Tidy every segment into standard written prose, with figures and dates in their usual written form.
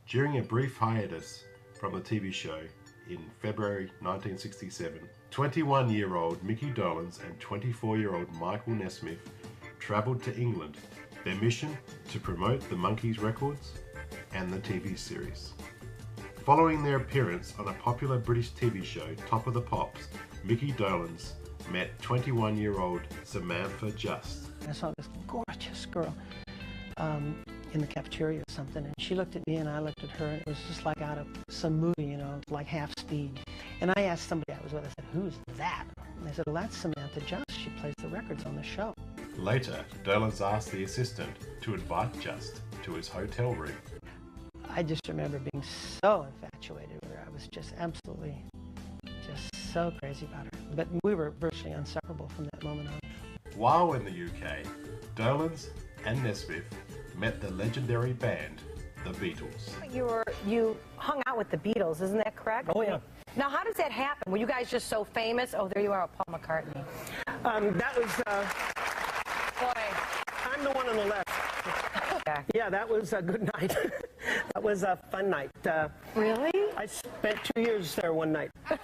During a brief hiatus from the TV show in February 1967, 21-year-old Mickey Dolenz and 24-year-old Michael Nesmith travelled to England, their mission to promote the Monkees records and the TV series. Following their appearance on a popular British TV show, Top of the Pops, Mickey Dolenz met 21-year-old Samantha Just. I saw this gorgeous girl in the cafeteria or something, and she looked at me and I looked at her, and it was just like out of some movie, you know, like Half Speed. And I asked somebody I was with, I said, "Who's that?" And they said, "Well, that's Samantha Just. She plays the records on the show." Later, Dolenz asked the assistant to invite Just to his hotel room. I just remember being so infatuated with her. I was just absolutely just so crazy about her. But we were virtually inseparable from that moment on. While in the UK, Dolenz and Nesmith met the legendary band, the Beatles. You hung out with the Beatles, isn't that correct? Oh, yeah. Now, how does that happen? Were you guys just so famous? Oh, there you are with Paul McCartney. That was, Boy. I'm the one on the left. Yeah, that was a good night. That was a fun night. Really? I spent 2 years there one night. So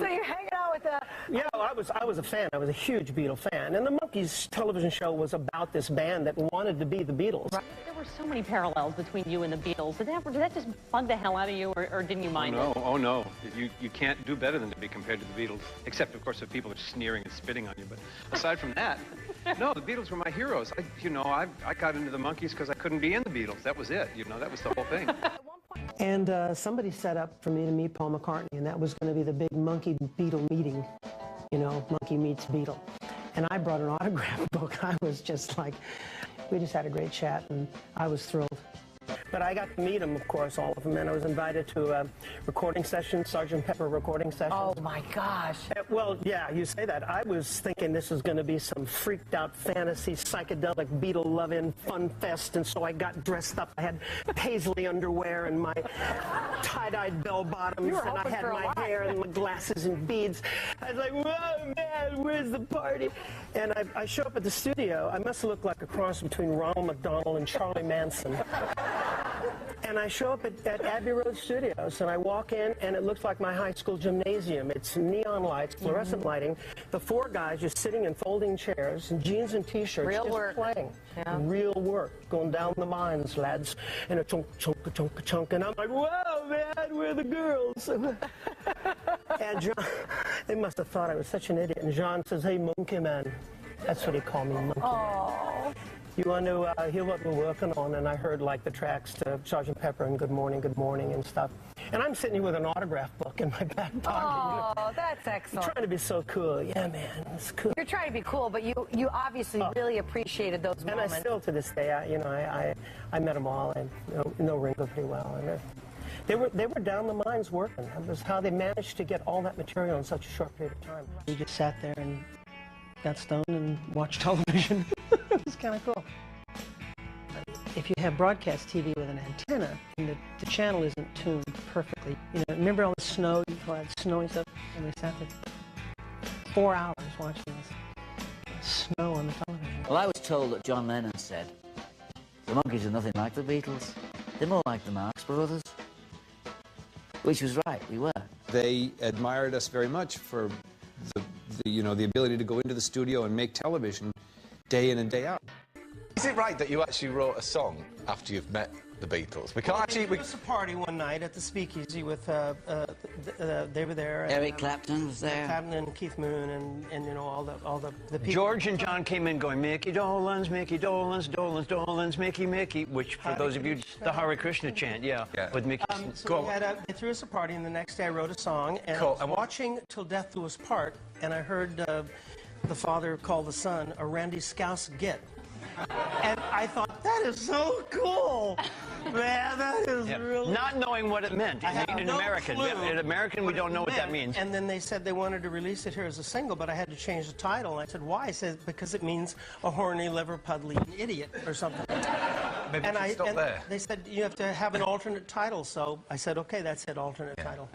you're hanging out with the... Yeah, I was a fan. I was a huge Beatle fan. And the Monkees television show was about this band that wanted to be the Beatles. Right. There were so many parallels between you and the Beatles. Did that just bug the hell out of you, or didn't you mind it? Oh no. You can't do better than to be compared to the Beatles. Except, of course, if people are sneering and spitting on you. But aside from that, no, the Beatles were my heroes. I got into the Monkees because I couldn't be in the Beatles. That was it. You know, that was the whole thing. And somebody set up for me to meet Paul McCartney, and that was going to be the big Monkey-Beatle meeting, you know, Monkey meets Beatle. And I brought an autograph book. I was just like, we just had a great chat, and I was thrilled. But I got to meet them, of course, all of them, and I was invited to a recording session, Sgt. Pepper recording session. Oh, my gosh. Well, yeah, you say that. I was thinking this was going to be some freaked-out fantasy, psychedelic, Beatle-loving fun fest, and so I got dressed up. I had paisley underwear and my tie-dyed bell-bottoms, and I had my hair and my glasses and beads. I was like, whoa, man, where's the party? And I show up at the studio. I must have looked like a cross between Ronald McDonald and Charlie Manson. And I show up at Abbey Road Studios, and I walk in, and it looks like my high school gymnasium. It's neon lights, fluorescent lighting. The four guys just sitting in folding chairs, and jeans and T-shirts, Real just work. playing. Yeah. Real work, going down the mines, lads. And a chunk, chunk, chunk, chunk. And I'm like, whoa, man, we're the girls. And John, they must have thought I was such an idiot. And John says, hey, monkey man. That's what he called me, monkey man. You want to hear what we're working on? And I heard like the tracks to Sgt. Pepper and Good Morning and stuff. And I'm sitting here with an autograph book in my back pocket. Oh, that's excellent. I'm trying to be so cool. Yeah, man, it's cool. You're trying to be cool, but you obviously really appreciated those And moments. I still, to this day, I met them all and know Ringo pretty well. And they were down the mines working. That was how they managed to get all that material in such a short period of time. We just sat there and got stoned and watched television. It was kind of cool. If you have broadcast TV with an antenna and the channel isn't tuned perfectly, you know, remember all the snow, all that snowy stuff? And we sat there 4 hours watching this snow on the television. Well, I was told that John Lennon said, the Monkees are nothing like the Beatles. They're more like the Marx Brothers. Which was right, we were. They admired us very much for the ability to go into the studio and make television day in and day out. Is it right that you actually wrote a song after you've met the Beatles? We can't actually... There was a party one night at the Speakeasy with, they were there. Eric Clapton was there. Clapton and Keith Moon and you know, all the people. George and John came in going, Mickey Dolenz, Mickey Dolenz, Dolenz, Dolenz, Mickey, Mickey, which for those of you, the Hare Krishna chant, yeah. With Mickey. So they threw us a party, and the next day I wrote a song, and I was watching Till Death Do Us Part, and I heard the father call the son a Randy Scouse git. And I thought, that is so cool. Man, that is really... Not knowing what it meant in American. In American, we don't know what that means. And then they said they wanted to release it here as a single, but I had to change the title. And I said, why? I said, because it means a horny, liver-puddling idiot or something. Maybe we should stop there. They said, you have to have an alternate title. So I said, okay, that's it, alternate title.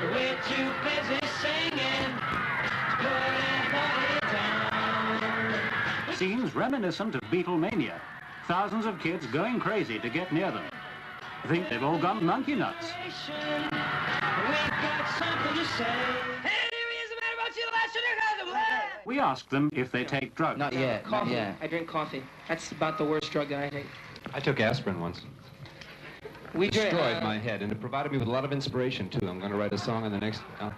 We're too busy singing. Scenes reminiscent of Beatlemania. thousands of kids going crazy to get near them. I think they've all gone monkey nuts. We've got something to say. We asked them if they take drugs. Not yet, not yet. I drink coffee. That's about the worst drug that I take. I took aspirin once. It destroyed my head, and it provided me with a lot of inspiration, too. I'm going to write a song on the next I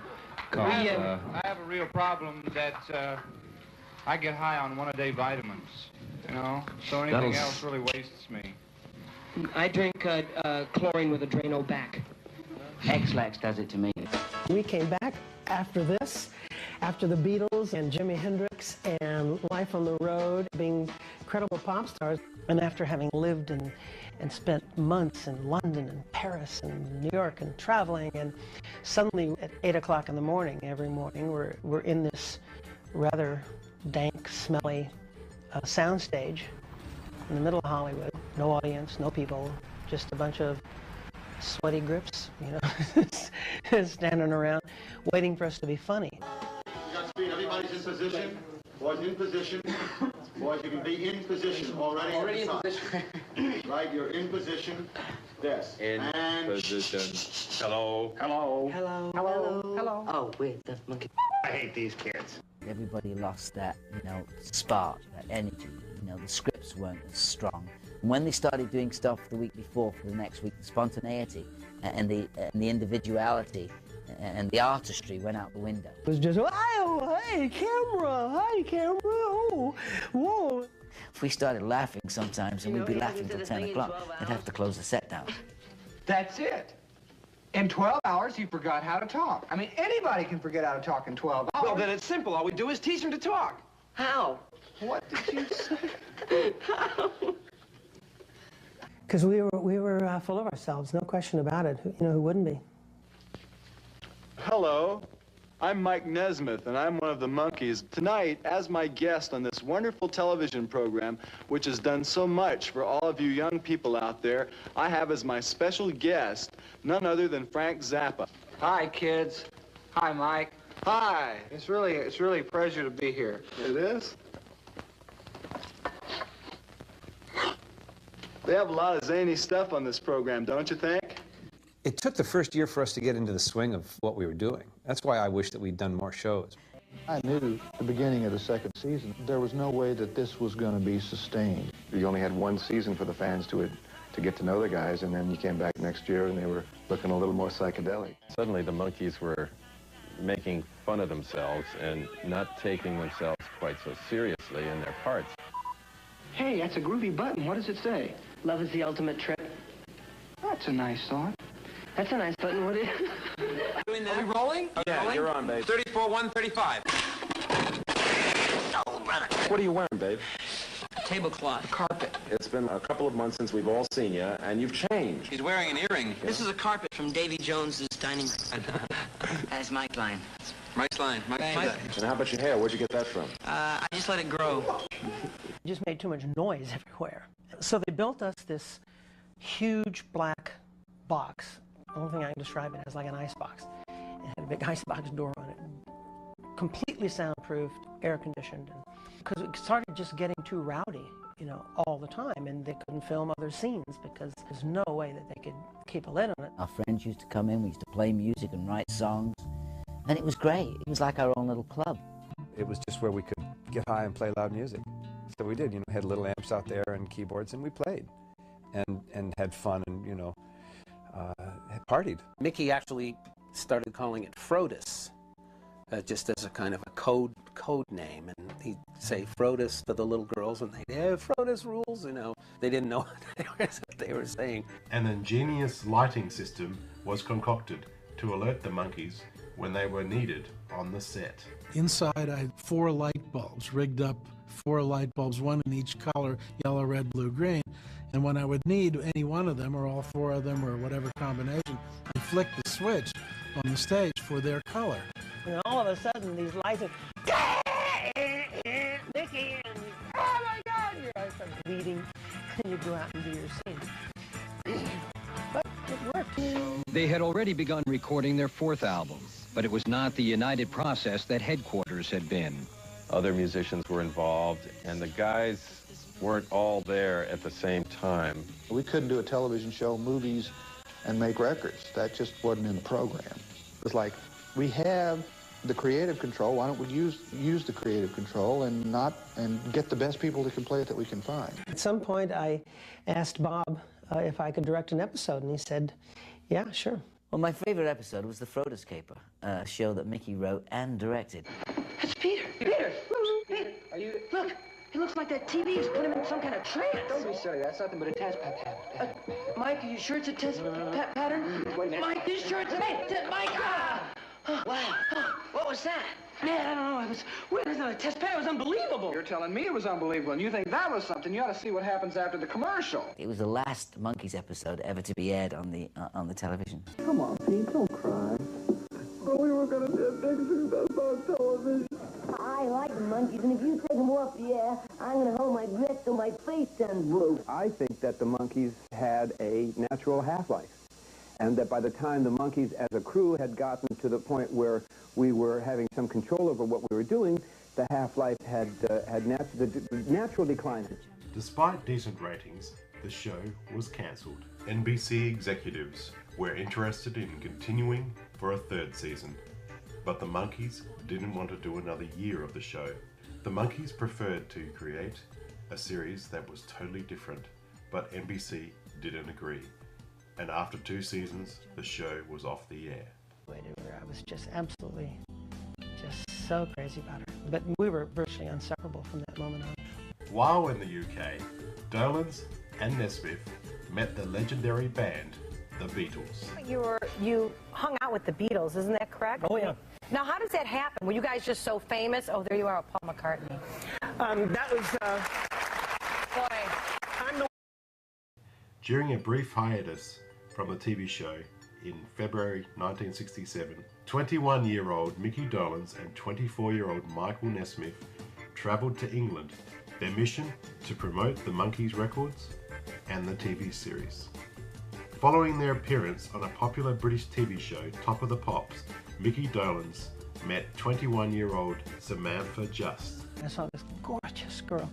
have a real problem that I get high on one-a-day vitamins, you know, so anything else really wastes me. I drink chlorine with a Drano back. X-Lax does it to me. We came back after this, after the Beatles and Jimi Hendrix and Life on the Road, being incredible pop stars, and after having lived and spent months in London and Paris and New York and traveling, and suddenly at 8 o'clock in the morning, every morning, we're in this rather dank, smelly soundstage in the middle of Hollywood. No audience, no people, just a bunch of sweaty grips, you know, standing around, waiting for us to be funny. We got speed. Everybody's in position. Boys in position. Boys, you can be in position already. Already in position. Right, you're in position. Yes. In position. Hello. Hello. Hello. Hello. Hello. Oh, wait, that's monkey. I hate these kids. Everybody lost that, you know, spark, that energy. You know, the scripts weren't as strong. And when they started doing stuff the week before for the next week, the spontaneity and the individuality and the artistry went out the window. It was just, oh, hey, camera, hi, camera, oh, whoa. If we started laughing sometimes, and we'd be laughing till 10 o'clock, they'd have to close the set down. That's it. In 12 hours, he forgot how to talk. I mean, anybody can forget how to talk in 12 hours. Well, then it's simple. All we do is teach him to talk. How? What did you say? How? Because we were full of ourselves, no question about it. You know, who wouldn't be? Hello, I'm Mike Nesmith, and I'm one of the Monkees. Tonight, as my guest on this wonderful television program, which has done so much for all of you young people out there, I have as my special guest none other than Frank Zappa. Hi, kids. Hi, Mike. Hi. It's really a pleasure to be here. It is? They have a lot of zany stuff on this program, don't you think? It took the first year for us to get into the swing of what we were doing. That's why I wish that we'd done more shows. I knew at the beginning of the second season, there was no way that this was going to be sustained. You only had one season for the fans to get to know the guys, and then you came back next year and they were looking a little more psychedelic. Suddenly the Monkees were making fun of themselves and not taking themselves quite so seriously in their parts. Hey, that's a groovy button. What does it say? Love is the ultimate trip. That's a nice thought. That's a nice button. What is Are we rolling? Yeah, you're on, babe. 34, 135. Oh, brother. What are you wearing, babe? Tablecloth. Carpet. It's been a couple of months since we've all seen you, and you've changed. He's wearing an earring. This is a carpet from Davy Jones's dining room. That's Mike's line. Mike's line. Mike's line. And how about your hair? Where'd you get that from? I just let it grow. It just made too much noise everywhere. So they built us this huge black box. The only thing I can describe it as like an ice box. It had a big ice box door on it. Completely soundproofed, air conditioned. Because it started just getting too rowdy, you know, all the time. And they couldn't film other scenes because there's no way that they could keep a lid on it. Our friends used to come in, we used to play music and write songs. And it was great. It was like our own little club. It was just where we could get high and play loud music. So we did, you know, had little amps out there and keyboards, and we played and had fun and, you know, partied. Mickey actually started calling it Frodus, just as a kind of a code name, and he'd say Frodus to the little girls, and they'd, yeah, Frodus rules, you know. They didn't know what they were saying. An ingenious lighting system was concocted to alert the Monkees when they were needed on the set. Inside, I had 4 light bulbs, rigged up 4 light bulbs, one in each color, yellow, red, blue, green. And when I would need any one of them, or all 4 of them, or whatever combination, I flicked the switch on the stage for their color. And all of a sudden, these lights are, Mickey, and oh my God, your eyes start bleeding, and you go out and do your scene. But it worked. They had already begun recording their 4th album, but it was not the united process that headquarters had been. Other musicians were involved, and the guys weren't all there at the same time. We couldn't do a television show, movies, and make records. That just wasn't in the program. It was like, we have the creative control. Why don't we use the creative control and get the best people that can play it that we can find? At some point, I asked Bob if I could direct an episode, and he said, yeah, sure. Well, my favorite episode was the Frodis Caper, a show that Mickey wrote and directed. That's Peter. Peter! Are you... Look! It looks like that TV has put him in some kind of trance. Don't be silly. That's nothing but a test pattern. Mike, are you sure it's a test pattern? Wait a minute. Mike, you sure it's a... Hey, Mike! Wow. What was that? Man, I don't know. It was a test pattern. It was unbelievable. You're telling me it was unbelievable, and you think that was something. You ought to see what happens after the commercial. It was the last Monkeys episode ever to be aired on the television. Come on, Pete, don't cry. But we were going to be a big success on television. I like the Monkeys, and if you take them off the air, I'm going to hold my breath till my face turns blue. I think that the Monkeys had a natural half-life, and that by the time the Monkeys as a crew had gotten to the point where we were having some control over what we were doing, the half-life had natural decline. Despite decent ratings, the show was cancelled. NBC executives were interested in continuing for a third season, but the Monkeys didn't want to do another year of the show. The Monkeys preferred to create a series that was totally different, but NBC didn't agree. And after 2 seasons, the show was off the air. I was just absolutely so crazy about her. But we were virtually inseparable from that moment on. While in the UK, Dolans and Nesmith met the legendary band, the Beatles. You hung out with the Beatles, isn't that correct? Oh, yeah. Now, how does that happen? Were you guys just so famous? Oh, there you are, Paul McCartney. That was... Boy, I'm the... During a brief hiatus from the TV show in February 1967, 21-year-old Mickey Dolans and 24-year-old Michael Nesmith travelled to England, their mission to promote the Monkees records and the TV series. Following their appearance on a popular British TV show, Top of the Pops, Mickey Dolans met 21-year-old Samantha Just. I saw this gorgeous girl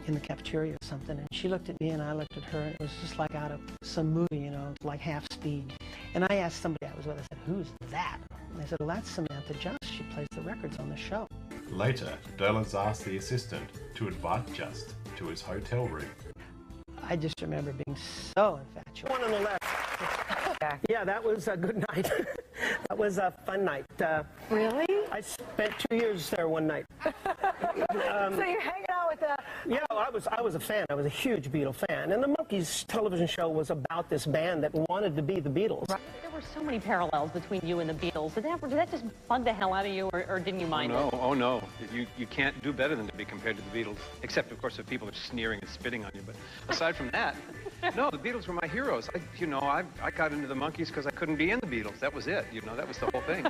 in the cafeteria or something, and she looked at me and I looked at her, and it was just like out of some movie, you know, like Half Speed. And I asked somebody I was with, I said, who's that? And they said, well, that's Samantha Just. She plays the records on the show. Later, Dolans asked the assistant to invite Just to his hotel room. I just remember being so infatuated. One on the left. Yeah, that was a good night. That was a fun night. Really? I spent 2 years there one night. So you're hanging out with the... Yeah, I was a fan. I was a huge Beatle fan. And the Monkees television show was about this band that wanted to be the Beatles. Right. There were so many parallels between you and the Beatles. Did that just bug the hell out of you, or didn't you mind it? Oh, no. You can't do better than to be compared to the Beatles. Except, of course, if people are sneering and spitting on you. But aside from that, no, the Beatles were my heroes. I got into the Monkees because I couldn't be in the Beatles. That was it. That was the whole thing.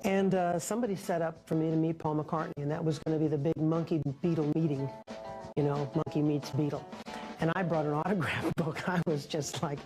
And somebody set up for me to meet Paul McCartney, and that was going to be the big Monkey Beatle meeting, you know, Monkey meets Beatle. And I brought an autograph book. I was just like,